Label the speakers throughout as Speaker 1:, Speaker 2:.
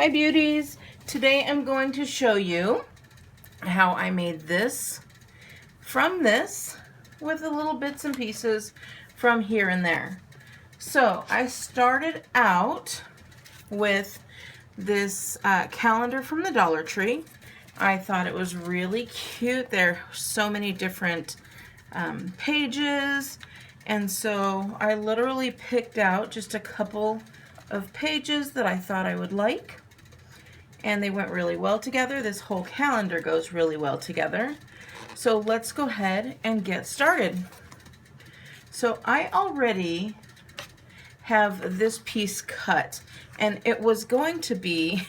Speaker 1: Hi beauties! Today I'm going to show you how I made this from this with the little bits and pieces from here and there. So I started out with this calendar from the Dollar Tree. I thought it was really cute. There are so many different pages, and so I literally picked out just a couple of pages that I thought I would like, and they went really well together. This whole calendar goes really well together. So let's go ahead and get started. So I already have this piece cut, and it was going to be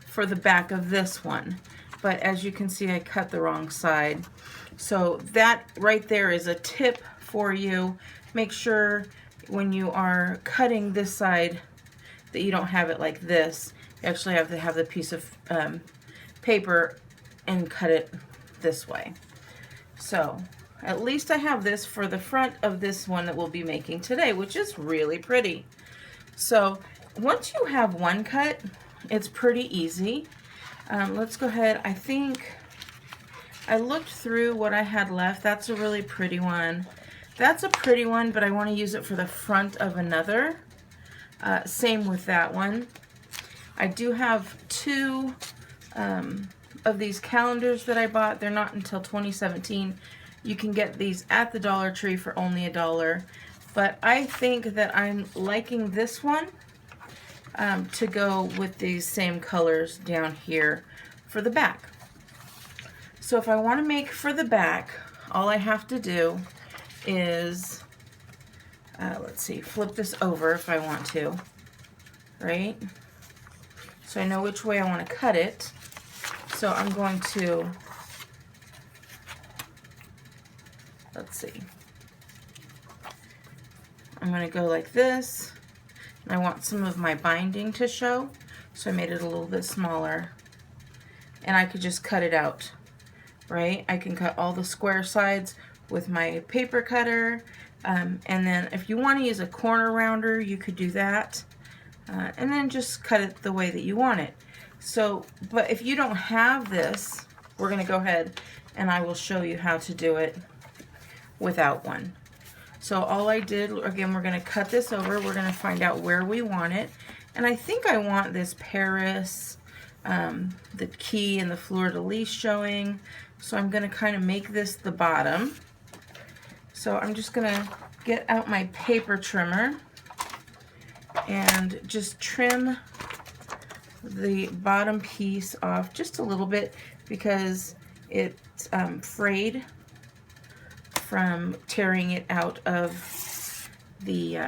Speaker 1: for the back of this one, but as you can see I cut the wrong side. So that right there is a tip for you. Make sure when you are cutting this side that you don't have it like this. You actually have to have the piece of paper and cut it this way. So at least I have this for the front of this one that we'll be making today, which is really pretty. So once you have one cut, it's pretty easy. Let's go ahead. I think I looked through what I had left. That's a really pretty one. That's a pretty one, but I want to use it for the front of another. Same with that one. I do have two of these calendars that I bought. They're not until 2017. You can get these at the Dollar Tree for only $1. But I think that I'm liking this one to go with these same colors down here for the back. So if I want to make for the back, all I have to do is let's see, flip this over if I want to, right? So I know which way I want to cut it. So I'm going to, let's see, I'm going to go like this. And I want some of my binding to show, so I made it a little bit smaller. And I could just cut it out, right? I can cut all the square sides with my paper cutter. And then if you want to use a corner rounder, you could do that. And then just cut it the way that you want it. So, but if you don't have this, we're going to go ahead and I will show you how to do it without one. So all I did, again, we're going to cut this over. We're going to find out where we want it. And I think I want this Paris, the key and the fleur-de-lis showing. So I'm going to kind of make this the bottom. So I'm just going to get out my paper trimmer and just trim the bottom piece off just a little bit because it's frayed from tearing it out of the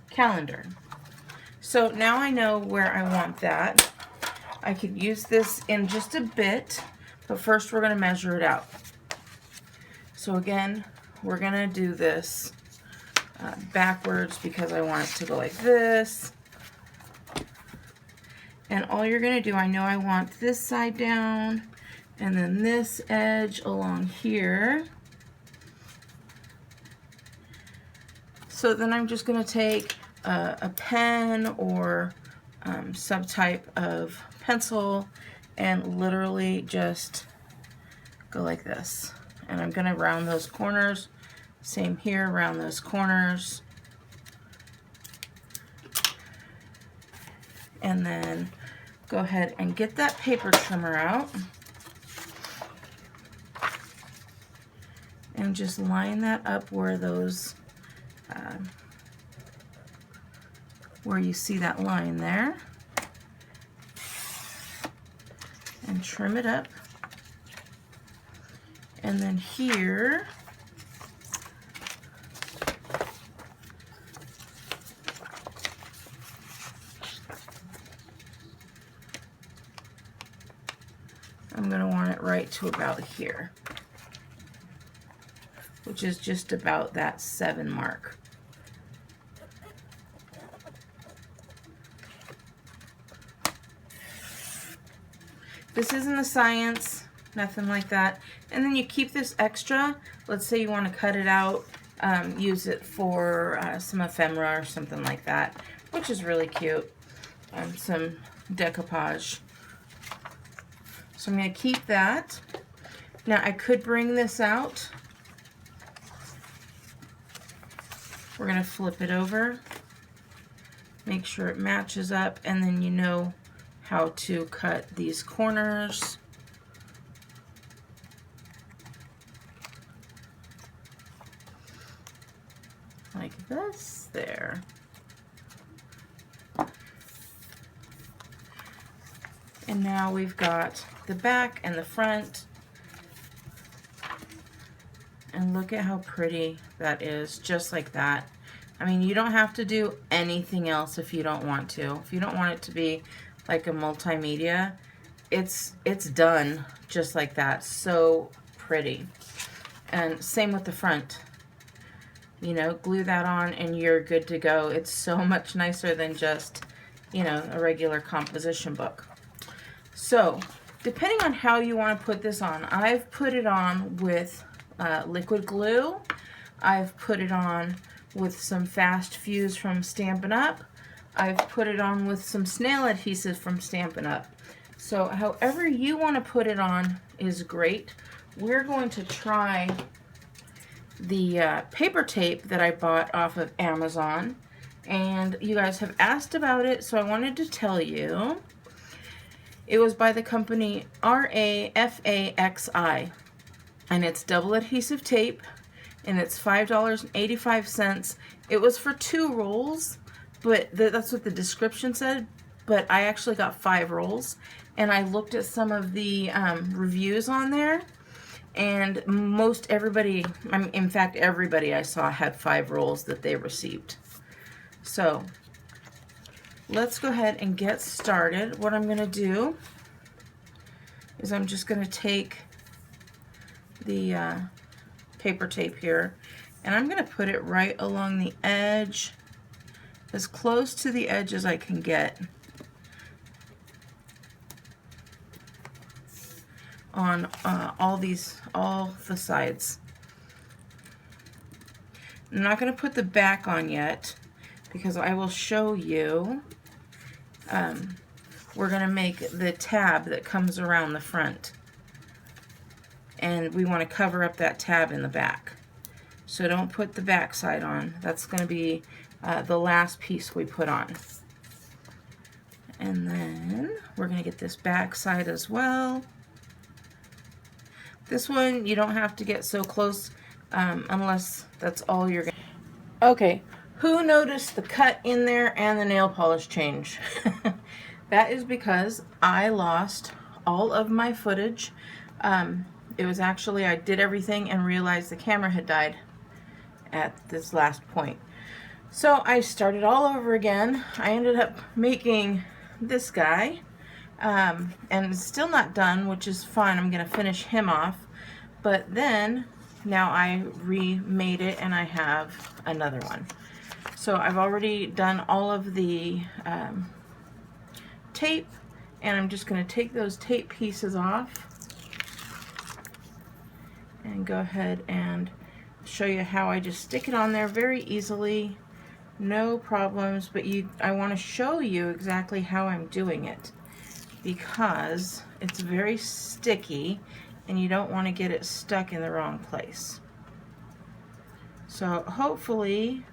Speaker 1: calendar. So now I know where I want that. I could use this in just a bit, but first we're going to measure it out. So again, we're going to do this backwards because I want it to go like this. And all you're going to do, I know I want this side down and then this edge along here. So then I'm just going to take a pen or some type of pencil and literally just go like this. And I'm going to round those corners. Same here, round those corners. And then go ahead and get that paper trimmer out. And just line that up where those, where you see that line there. And trim it up. And then here, I'm going to want it right to about here, which is just about that 7 mark. This isn't a science, nothing like that. And then you keep this extra. Let's say you want to cut it out, use it for some ephemera or something like that, which is really cute. and some decoupage. So I'm going to keep that. Now I could bring this out. We're going to flip it over, make sure it matches up, and then you know how to cut these corners. Like this, there. And now we've got the back and the front. And look at how pretty that is, just like that. I mean, you don't have to do anything else if you don't want to. If you don't want it to be like a multimedia, it's done just like that. So pretty. And same with the front. You know, glue that on and you're good to go. It's so much nicer than just, you know, a regular composition book. So, depending on how you want to put this on, I've put it on with liquid glue. I've put it on with some fast fuse from Stampin' Up. I've put it on with some Snail adhesive from Stampin' Up. So however you want to put it on is great. We're going to try the paper tape that I bought off of Amazon, and you guys have asked about it, so I wanted to tell you. It was by the company RAFAXI, and it's double adhesive tape, and it's $5.85. It was for 2 rolls, but that's what the description said, but I actually got 5 rolls, and I looked at some of the reviews on there, and most everybody, in fact everybody I saw had 5 rolls that they received. So let's go ahead and get started. What I'm going to do is I'm just going to take the paper tape here, and I'm going to put it right along the edge, as close to the edge as I can get, on all the sides. I'm not going to put the back on yet because I will show you. We're going to make the tab that comes around the front, and we want to cover up that tab in the back. So don't put the back side on. That's going to be the last piece we put on. And then we're going to get this back side as well. This one you don't have to get so close unless that's all you're going to. Okay, who noticed the cut in there and the nail polish change? That is because I lost all of my footage. It was actually, I did everything and realized the camera had died at this last point. So I started all over again. I ended up making this guy, and it's still not done, which is fine. I'm going to finish him off. But then, now I remade it and I have another one. So I've already done all of the tape, and I'm just going to take those tape pieces off and go ahead and show you how I just stick it on there very easily, no problems. But I want to show you exactly how I'm doing it because it's very sticky and you don't want to get it stuck in the wrong place. So hopefully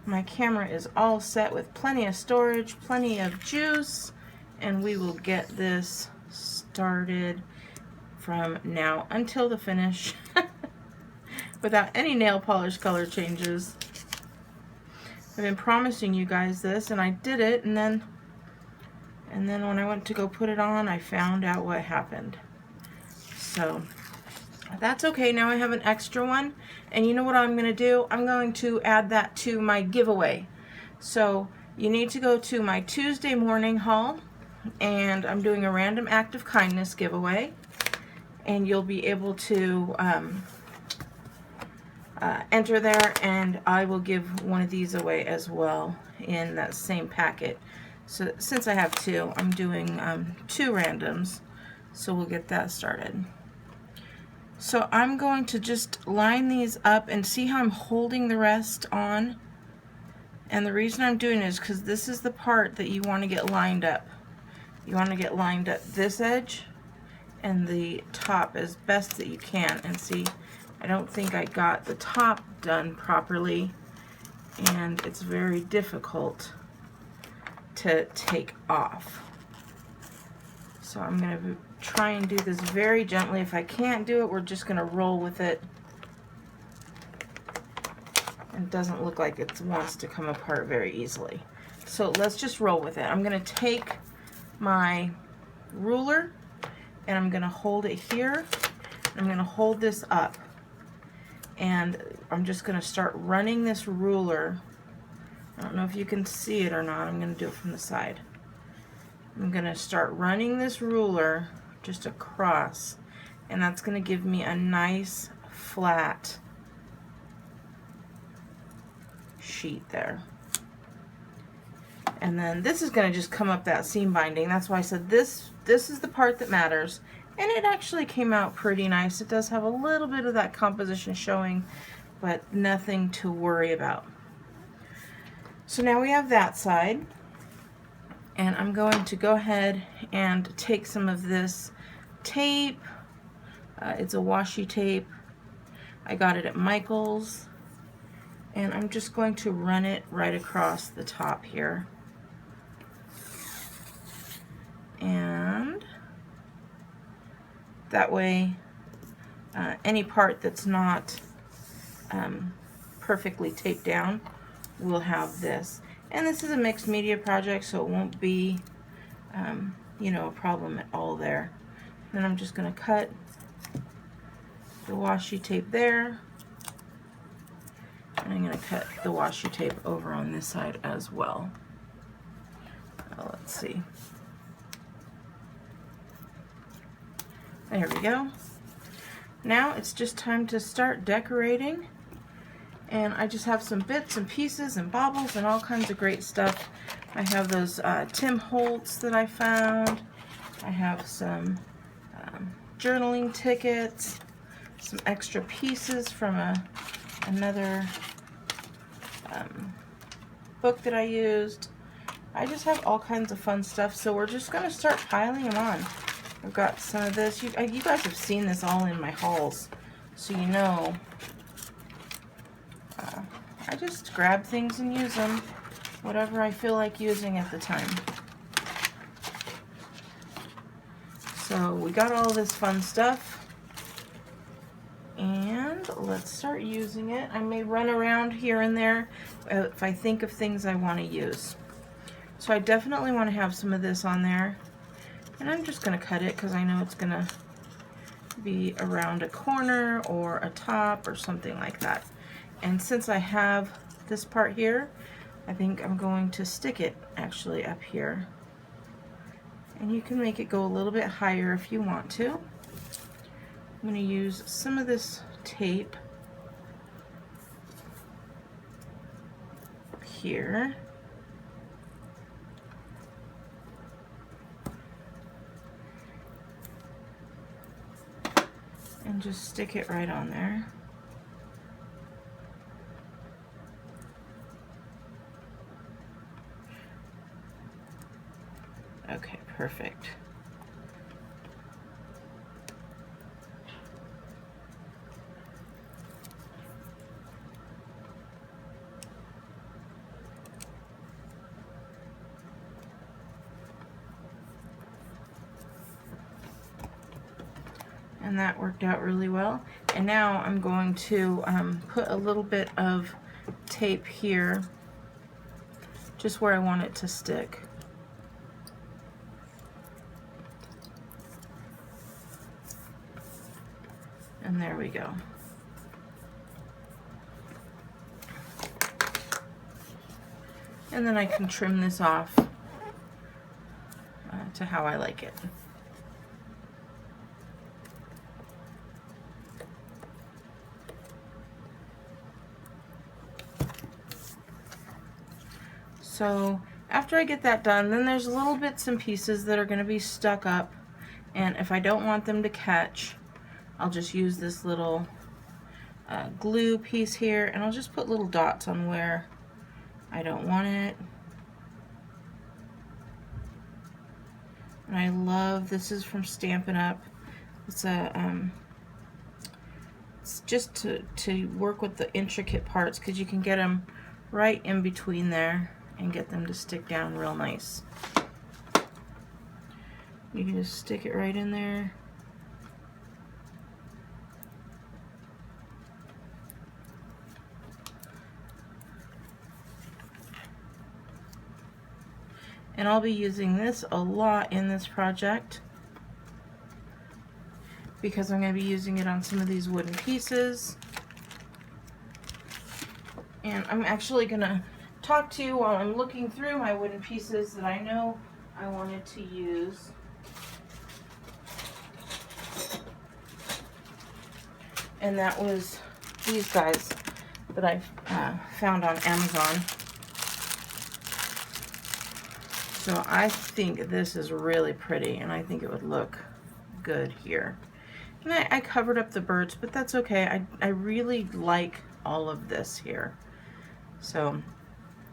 Speaker 1: my camera is all set with plenty of storage, plenty of juice, and we will get this started from now until the finish without any nail polish color changes. I've been promising you guys this, and I did it, and then when I went to go put it on, I found out what happened. So that's okay. Now I have an extra one, and you know what I'm going to do? I'm going to add that to my giveaway. So you need to go to my Tuesday morning haul, and I'm doing a random act of kindness giveaway, and you'll be able to enter there, and I will give one of these away as well in that same packet. So since I have 2, I'm doing 2 randoms, so we'll get that started. So I'm going to just line these up and see how I'm holding the rest on, And the reason I'm doing it is because this is the part that you want to get lined up. You want to get lined up this edge and the top as best that you can. And see, I don't think I got the top done properly, and it's very difficult to take off. So I'm going to try and do this very gently. If I can't do it, we're just going to roll with it. It doesn't look like it wants to come apart very easily. So let's just roll with it. I'm going to take my ruler and I'm going to hold it here. I'm going to hold this up, and I'm just going to start running this ruler. I don't know if you can see it or not. I'm going to do it from the side. I'm going to start running this ruler just across, and that's going to give me a nice flat sheet there. And then this is going to just come up that seam binding. That's why I said this is the part that matters. And it actually came out pretty nice. It does have a little bit of that composition showing, but nothing to worry about. So now we have that side. And I'm going to go ahead and take some of this tape. It's a washi tape. I got it at Michael's. And I'm just going to run it right across the top here. And that way, any part that's not perfectly taped down will have this. And this is a mixed media project, so it won't be, you know, a problem at all there. Then I'm just going to cut the washi tape there. And I'm going to cut the washi tape over on this side as well. Let's see. There we go. Now it's just time to start decorating. And I just have some bits and pieces and baubles and all kinds of great stuff. I have those Tim Holtz that I found. I have some journaling tickets, some extra pieces from another book that I used. I just have all kinds of fun stuff, so we're just going to start piling them on. I've got some of this. You guys have seen this all in my hauls, so you know. I just grab things and use them, whatever I feel like using at the time. So we got all this fun stuff, and let's start using it. I may run around here and there if I think of things I want to use. So I definitely want to have some of this on there, and I'm just going to cut it because I know it's going to be around a corner or a top or something like that. And since I have this part here, I think I'm going to stick it actually up here. And you can make it go a little bit higher if you want to. I'm going to use some of this tape here. And just stick it right on there. Okay, perfect. And that worked out really well. And now I'm going to put a little bit of tape here, just where I want it to stick. And there we go. And then I can trim this off to how I like it. So after I get that done, then there's little bits and pieces that are going to be stuck up, and if I don't want them to catch, I'll just use this little glue piece here, and I'll just put little dots on where I don't want it. And I love, this is from Stampin' Up. It's a, it's just to work with the intricate parts, because you can get them right in between there and get them to stick down real nice. You can just stick it right in there. And I'll be using this a lot in this project because I'm going to be using it on some of these wooden pieces. And I'm actually going to talk to you while I'm looking through my wooden pieces that I know I wanted to use. And that was these guys that I found on Amazon. So I think this is really pretty, and I think it would look good here. And I covered up the birds, but that's okay. I really like all of this here. So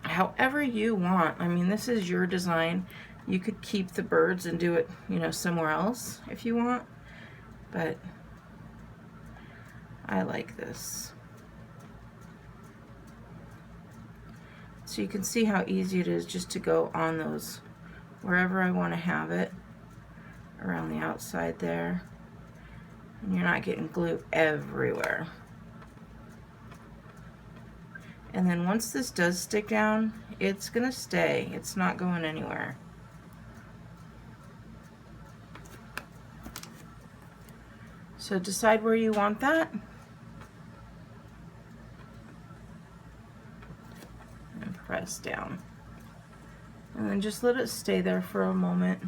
Speaker 1: however you want, I mean, this is your design. You could keep the birds and do it, you know, somewhere else if you want, but I like this. So you can see how easy it is just to go on those wherever I want to have it, around the outside there, and you're not getting glue everywhere. And then once this does stick down, it's gonna stay. It's not going anywhere. So decide where you want that. And press down. And then just let it stay there for a moment.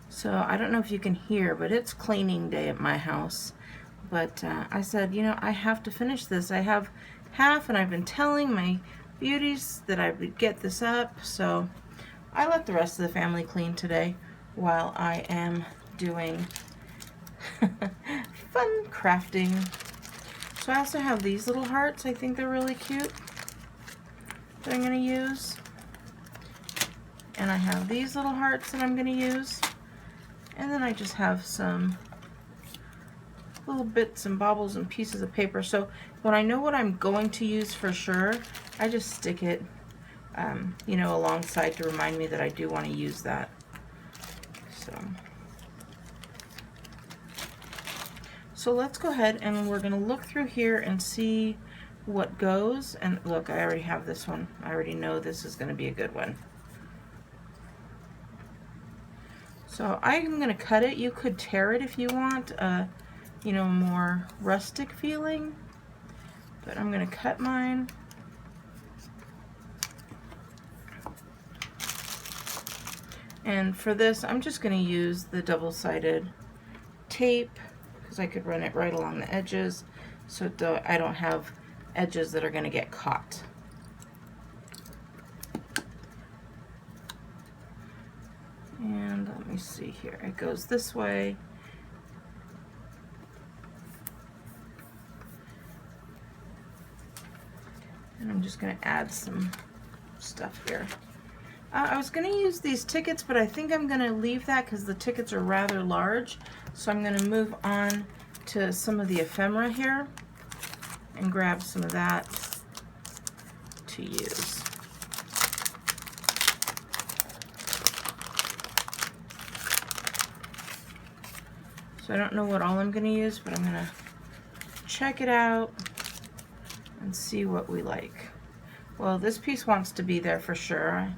Speaker 1: So I don't know if you can hear, but it's cleaning day at my house. But I said, you know, I have to finish this. I have half, and I've been telling my beauties that I would get this up. So I let the rest of the family clean today while I am doing fun crafting. So I also have these little hearts. I think they're really cute that I'm going to use. And I have these little hearts that I'm going to use. And then I just have some little bits and baubles and pieces of paper. So when I know what I'm going to use for sure, I just stick it, you know, alongside to remind me that I do want to use that. So let's go ahead and we're going to look through here and see what goes. And look, I already have this one. I already know this is going to be a good one. So I'm going to cut it. You could tear it if you want, you know, more rustic feeling. But I'm going to cut mine. And for this, I'm just going to use the double-sided tape because I could run it right along the edges so I don't have edges that are going to get caught. And let me see here. It goes this way. And I'm just going to add some stuff here. I was going to use these tickets, but I think I'm going to leave that because the tickets are rather large. So I'm going to move on to some of the ephemera here and grab some of that to use. So I don't know what all I'm going to use, but I'm going to check it out and see what we like. Well, this piece wants to be there for sure.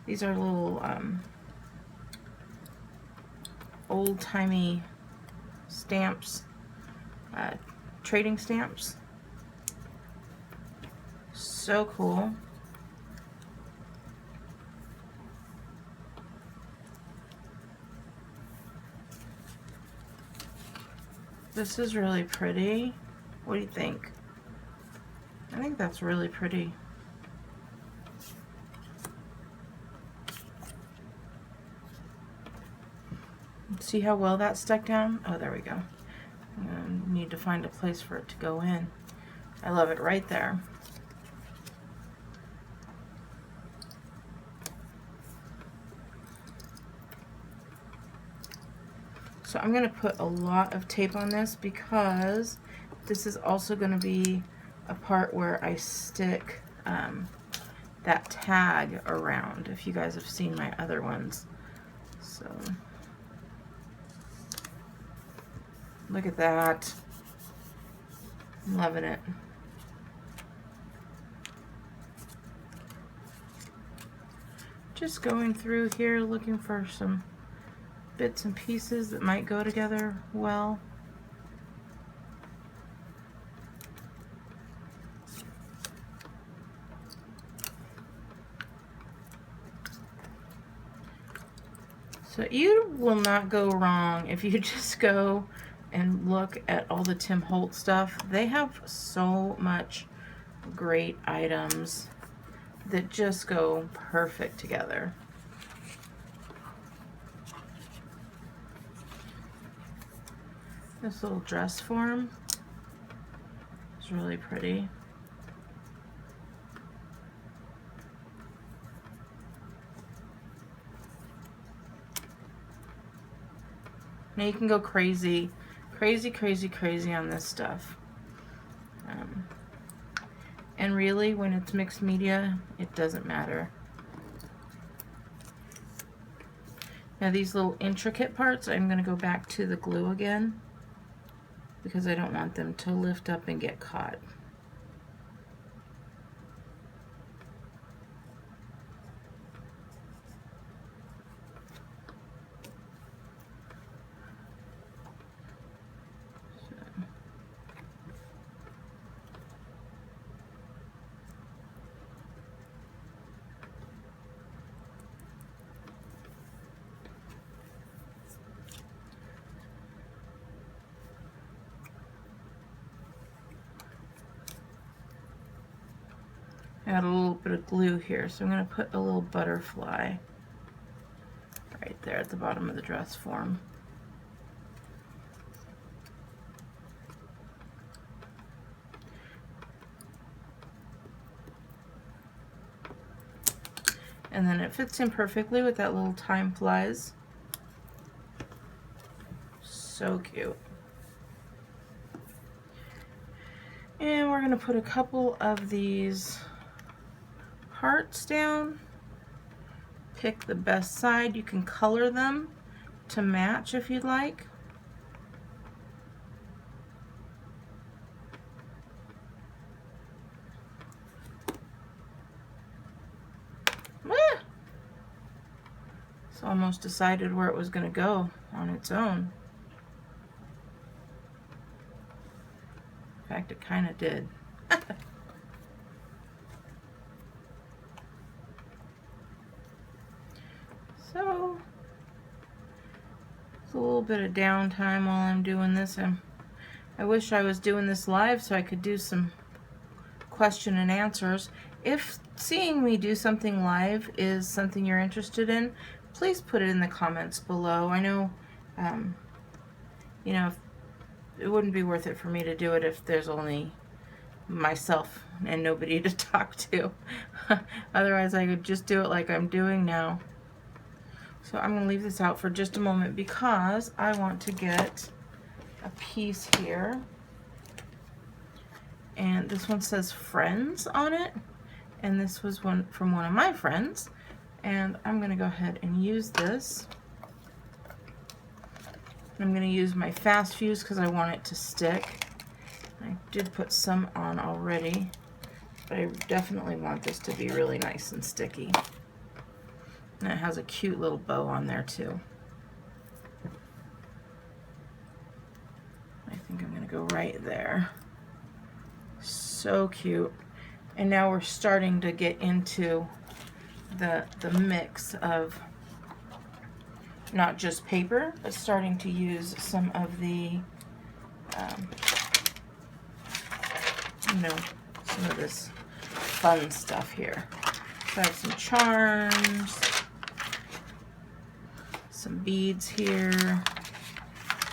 Speaker 1: These are little old-timey stamps, trading stamps. So cool. This is really pretty. What do you think? I think that's really pretty. See how well that stuck down? Oh, there we go. Need to find a place for it to go in. I love it right there. So I'm going to put a lot of tape on this because this is also going to be a part where I stick that tag around, if you guys have seen my other ones. So look at that. I'm loving it. Just going through here looking for some bits and pieces that might go together well. So you will not go wrong if you just go and look at all the Tim Holtz stuff. They have so much great items that just go perfect together. This little dress form is really pretty. Now you can go crazy, crazy, crazy, crazy on this stuff. And really, when it's mixed media, it doesn't matter. Now these little intricate parts, I'm going to go back to the glue again because I don't want them to lift up and get caught. I got a little bit of glue here, so I'm going to put a little butterfly right there at the bottom of the dress form. And then it fits in perfectly with that little time flies. So cute. And we're going to put a couple of these hearts down. Pick the best side. You can color them to match if you'd like. Ah! It's almost decided where it was going to go on its own. In fact, it kind of did. So, it's a little bit of downtime while I'm doing this. I wish I was doing this live so I could do some question and answers. If seeing me do something live is something you're interested in, please put it in the comments below. I know, you know, it wouldn't be worth it for me to do it if there's only myself and nobody to talk to. Otherwise, I could just do it like I'm doing now. So I'm going to leave this out for just a moment because I want to get a piece here. And this one says friends on it. And this was one from one of my friends. And I'm going to go ahead and use this. I'm going to use my fast fuse because I want it to stick. I did put some on already, but I definitely want this to be really nice and sticky. And it has a cute little bow on there too. I think I'm going to go right there. So cute. And now we're starting to get into the mix of not just paper, but starting to use some of the, you know, some of this fun stuff here. So I have some charms, some beads here.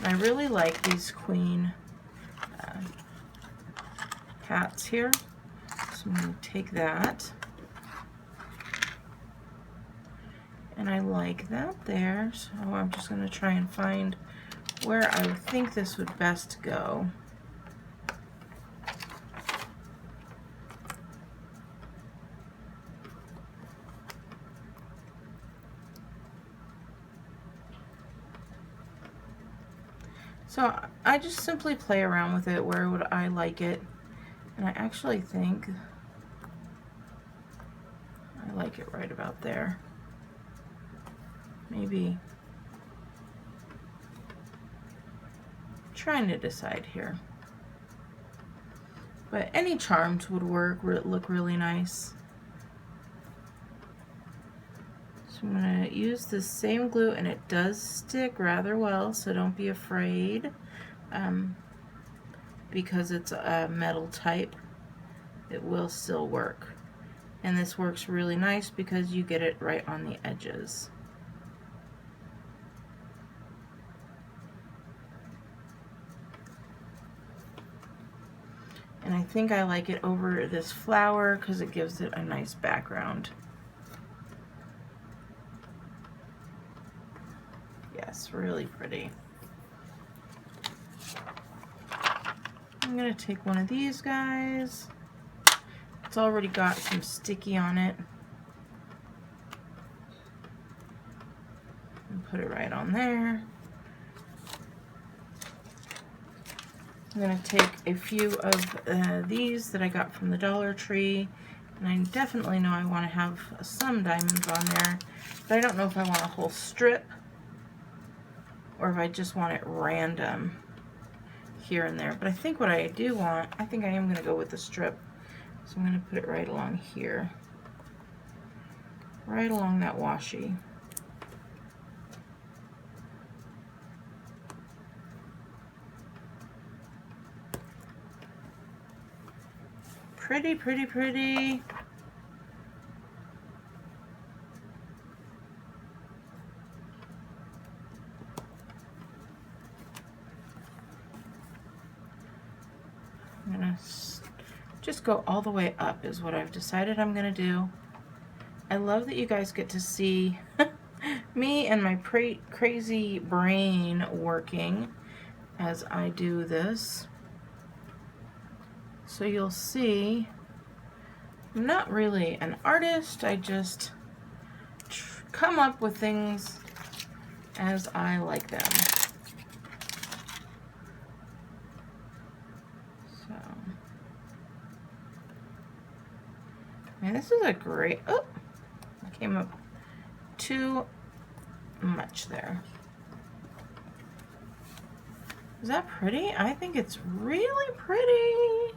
Speaker 1: I really like these queen hats here, so I'm going to take that. And I like that there, so I'm just going to try and find where I would think this would best go. So I just simply play around with it. Where would I like it? And I actually think I like it right about there. Maybe trying to decide here. But any charms would work, look really nice. So I'm going to use the same glue, and it does stick rather well, so don't be afraid. Because it's a metal type, it will still work. And this works really nice because you get it right on the edges. And I think I like it over this flower because it gives it a nice background. Yes, really pretty. I'm going to take one of these guys. It's already got some sticky on it. And put it right on there. I'm going to take a few of these that I got from the Dollar Tree, and I definitely know I want to have some diamonds on there, but I don't know if I want a whole strip or if I just want it random here and there. But I think what I do want, I think I am going to go with the strip, so I'm going to put it right along here, right along that washi. Pretty, pretty, pretty. I'm gonna just go all the way up is what I've decided I'm gonna do. I love that you guys get to see me and my crazy brain working as I do this. So you'll see, I'm not really an artist, I just come up with things as I like them. So, and this is a great, oh, I came up too much there. Is that pretty? I think it's really pretty.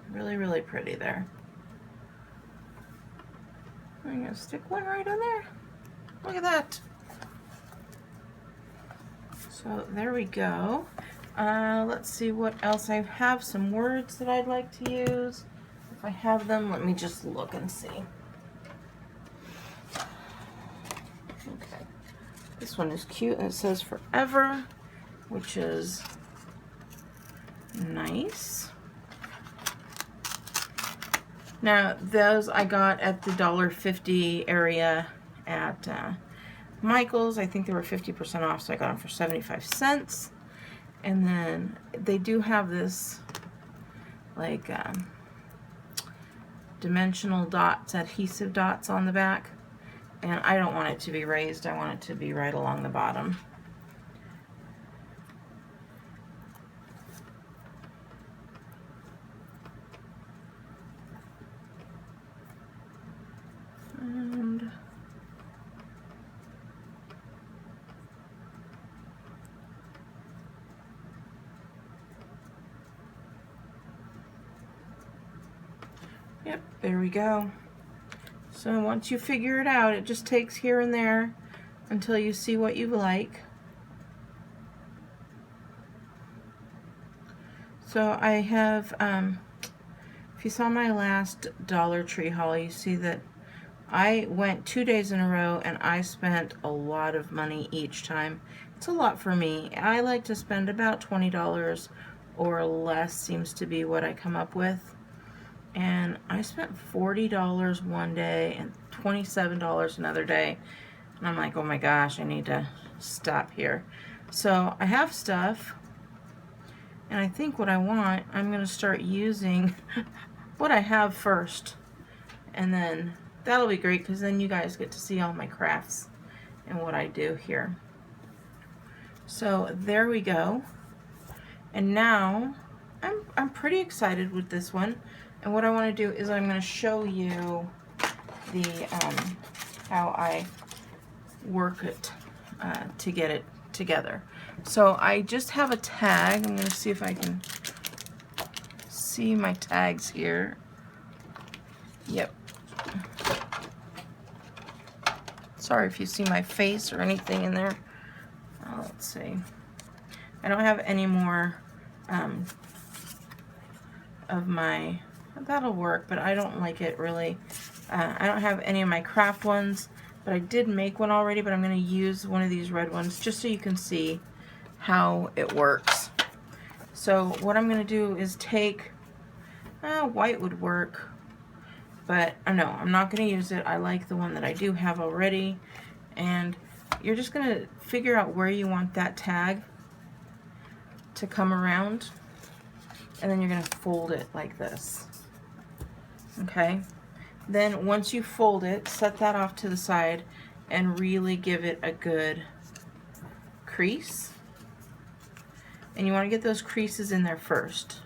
Speaker 1: Really, really pretty there. I'm gonna stick one right on there. Look at that. So there we go. Let's see what else. I have some words that I'd like to use. If I have them, let me just look and see. Okay. This one is cute, and it says forever, which is nice. Now, those I got at the $1.50 area at Michael's. I think they were 50% off, so I got them for 75 cents. And then they do have this, like, dimensional dots, adhesive dots on the back. And I don't want it to be raised. I want it to be right along the bottom. And yep, there we go. So once you figure it out, it just takes here and there until you see what you like. So I have, if you saw my last Dollar Tree haul, you see that I went 2 days in a row and I spent a lot of money each time. It's a lot for me. I like to spend about $20 or less, seems to be what I come up with. And I spent $40 one day and $27 another day. And I'm like, oh my gosh, I need to stop here. So I have stuff, and I think what I want, I'm going to start using what I have first. And then that'll be great because then you guys get to see all my crafts and what I do here. So there we go. And now I'm pretty excited with this one. And what I want to do is I'm going to show you the how I work it to get it together. So I just have a tag. I'm going to see if I can see my tags here. Yep. Sorry if you see my face or anything in there. Let's see. I don't have any more of my, that'll work, but I don't like it really. I don't have any of my craft ones, but I did make one already, but I'm going to use one of these red ones just so you can see how it works. So what I'm going to do is take, white would work, but no, I'm not going to use it. I like the one that I do have already, and you're just going to figure out where you want that tag to come around, and then you're going to fold it like this. Okay? Then once you fold it, set that off to the side and really give it a good crease. And you want to get those creases in there first.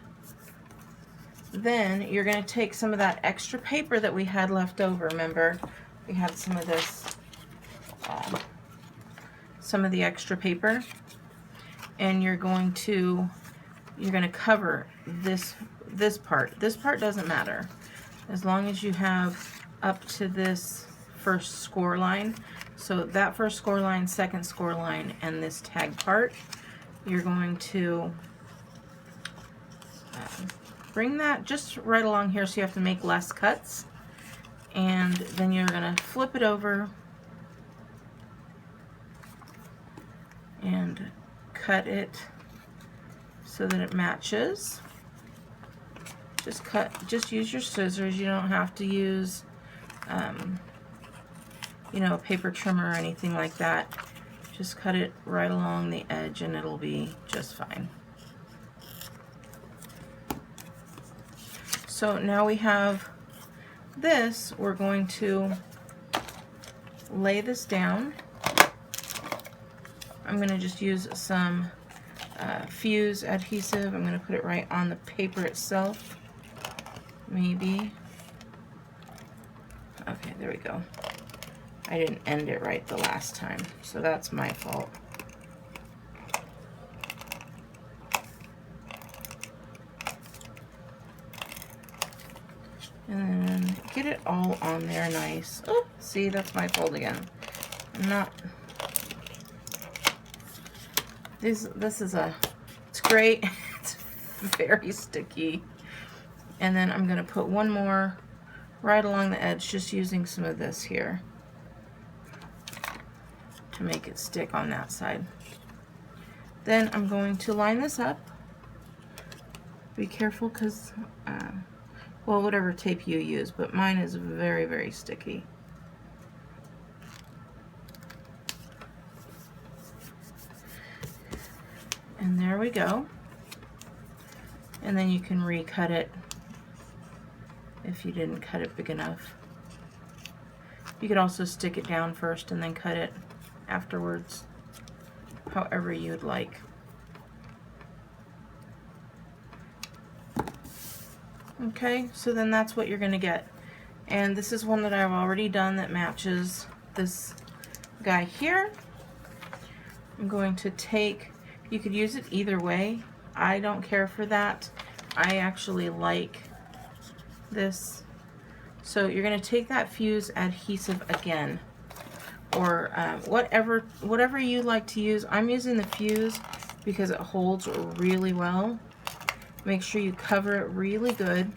Speaker 1: Then you're going to take some of that extra paper that we had left over. Remember, we had some of this, some of the extra paper, and you're going to cover this part. This part doesn't matter. As long as you have up to this first score line, so that first score line, second score line, and this tag part, you're going to bring that just right along here so you have to make less cuts. And then you're going to flip it over and cut it so that it matches. Just use your scissors. You don't have to use, you know, a paper trimmer or anything like that. Just cut it right along the edge and it'll be just fine. So now we have this. We're going to lay this down. I'm going to just use some fuse adhesive. I'm going to put it right on the paper itself. Maybe. Okay, there we go. I didn't end it right the last time, so that's my fault. And then get it all on there nice. Oh, see, that's my fault again. I'm not... This is it's great. It's very sticky. And then I'm going to put one more right along the edge, just using some of this here to make it stick on that side. Then I'm going to line this up. Be careful because, well, whatever tape you use, but mine is very, very sticky. And there we go. And then you can recut it if you didn't cut it big enough. You could also stick it down first and then cut it afterwards, however you'd like. Okay, so then that's what you're going to get. And this is one that I've already done that matches this guy here. I'm going to take, you could use it either way. I don't care for that. I actually like this. So you're going to take that fuse adhesive again, or whatever you like to use. I'm using the fuse because it holds really well. Make sure you cover it really good.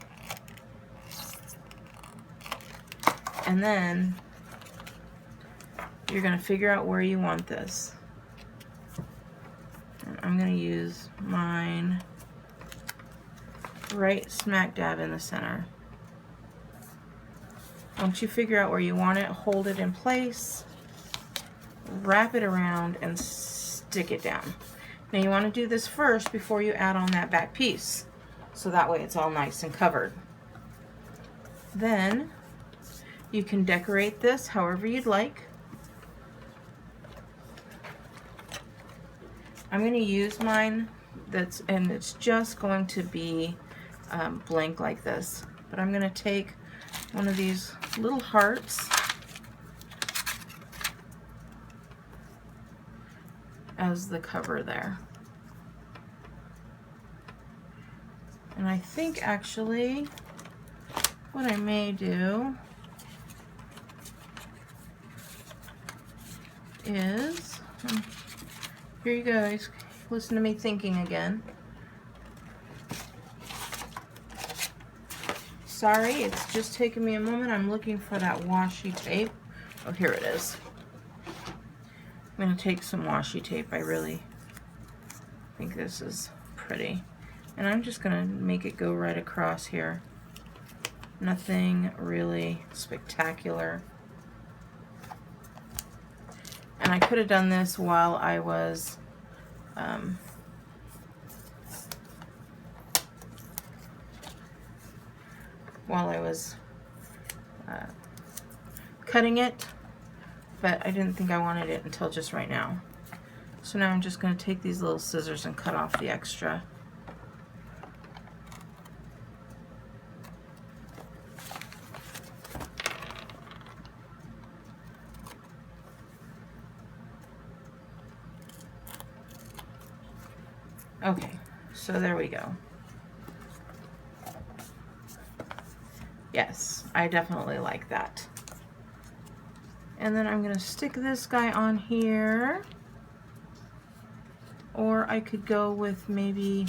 Speaker 1: And then you're going to figure out where you want this. And I'm going to use mine right smack dab in the center. Once you figure out where you want it, hold it in place, wrap it around, and stick it down. Now you want to do this first before you add on that back piece, so that way it's all nice and covered. Then you can decorate this however you'd like. I'm going to use mine and it's just going to be blank like this, but I'm going to take one of these little hearts as the cover there. And I think actually what I may do is, here you guys, listen to me thinking again. Sorry, it's just taking me a moment. I'm looking for that washi tape. Oh, here it is. I'm going to take some washi tape. I really think this is pretty. And I'm just going to make it go right across here. Nothing really spectacular. And I could have done this while I was cutting it, but I didn't think I wanted it until just right now. So now I'm just going to take these little scissors and cut off the extra. Okay, so there we go. Yes, I definitely like that. And then I'm going to stick this guy on here. Or I could go with maybe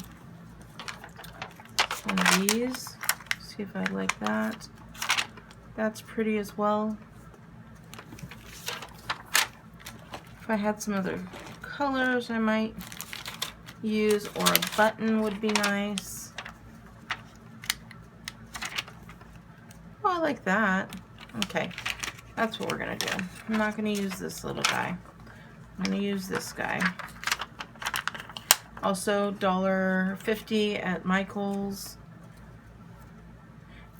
Speaker 1: one of these. See if I like that. That's pretty as well. If I had some other colors I might use, or a button would be nice. Oh, I like that. Okay, that's what we're gonna do. I'm not gonna use this little guy. I'm gonna use this guy. Also $1.50 at Michael's,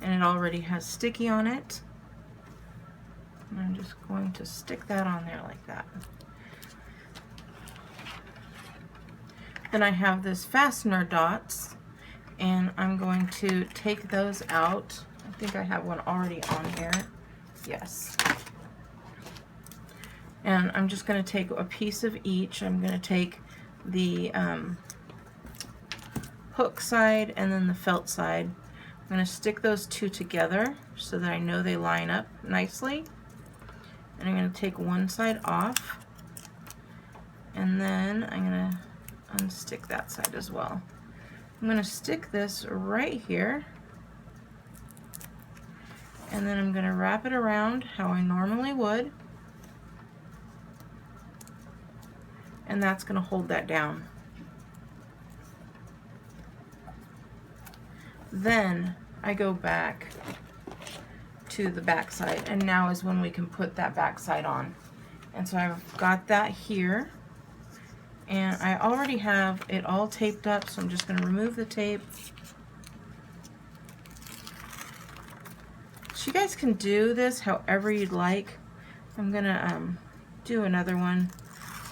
Speaker 1: and it already has sticky on it. And I'm just going to stick that on there like that. Then I have this fastener dots, and I'm going to take those out. I think I have one already on here. Yes. And I'm just going to take a piece of each. I'm going to take the hook side and then the felt side. I'm going to stick those two together so that I know they line up nicely. And I'm going to take one side off, and then I'm going to unstick that side as well. I'm going to stick this right here, and then I'm going to wrap it around how I normally would, and that's going to hold that down. Then I go back to the back side, and now is when we can put that back side on. And so I've got that here, and I already have it all taped up, so I'm just going to remove the tape. So you guys can do this however you'd like. I'm going to do another one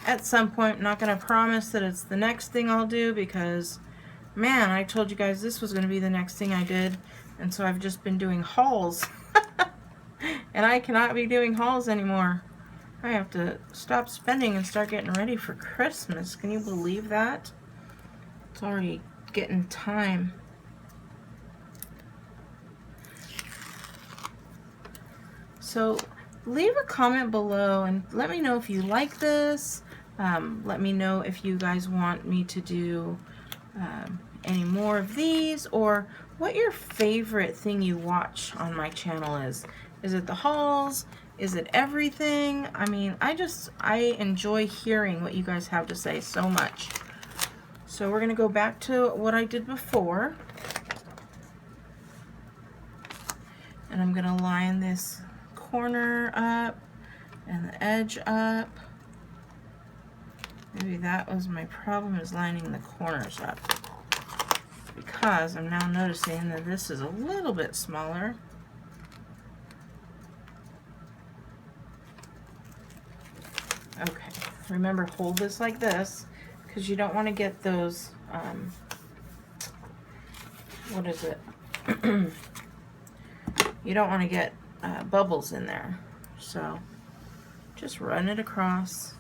Speaker 1: at some point. I'm not going to promise that it's the next thing I'll do, because man, I told you guys this was going to be the next thing I did, and so I've just been doing hauls. And I cannot be doing hauls anymore. I have to stop spending and start getting ready for Christmas. Can you believe that? It's already getting time. So leave a comment below and let me know if you like this. Let me know if you guys want me to do any more of these, or what your favorite thing you watch on my channel is. Is it the hauls? Is it everything? I mean, I enjoy hearing what you guys have to say so much. So we're gonna go back to what I did before. And I'm gonna line this corner up and the edge up. Maybe that was my problem, is lining the corners up, because I'm now noticing that this is a little bit smaller. Okay, remember, hold this like this, because you don't want to get those, what is it? You don't want to get bubbles in there. So just run it across.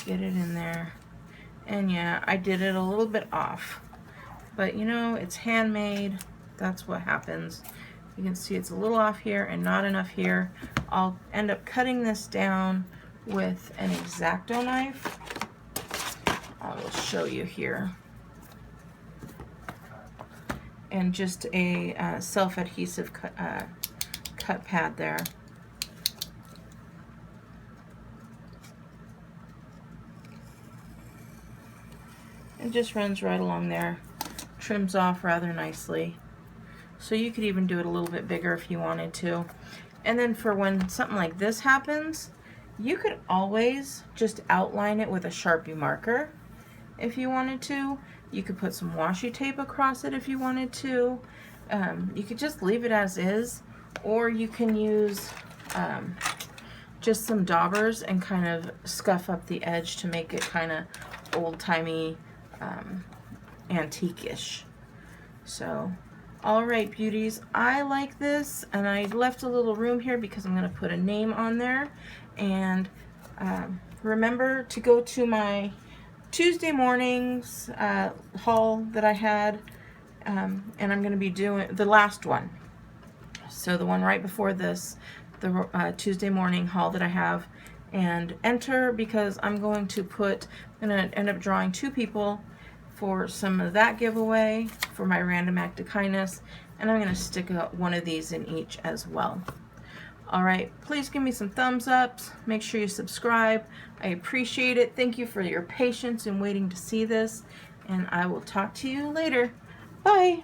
Speaker 1: Get it in there. And yeah, I did it a little bit off. But you know, it's handmade. That's what happens. You can see it's a little off here and not enough here. I'll end up cutting this down with an X-Acto knife. I will show you here. And just a self-adhesive cut pad there. It just runs right along there, trims off rather nicely. So you could even do it a little bit bigger if you wanted to. And then for when something like this happens, you could always just outline it with a Sharpie marker if you wanted to. You could put some washi tape across it if you wanted to. You could just leave it as is, or you can use just some daubers and kind of scuff up the edge to make it kind of old-timey, antique-ish. So, alright beauties, I like this, and I left a little room here because I'm going to put a name on there. And remember to go to my Tuesday mornings haul that I had, and I'm going to be doing the last one. So the one right before this, the Tuesday morning haul that I have. And enter, because I'm going to end up drawing 2 people for some of that giveaway for my random act of kindness, and I'm going to stick one of these in each as well. Alright, please give me some thumbs ups, make sure you subscribe, I appreciate it. Thank you for your patience in waiting to see this, and I will talk to you later. Bye!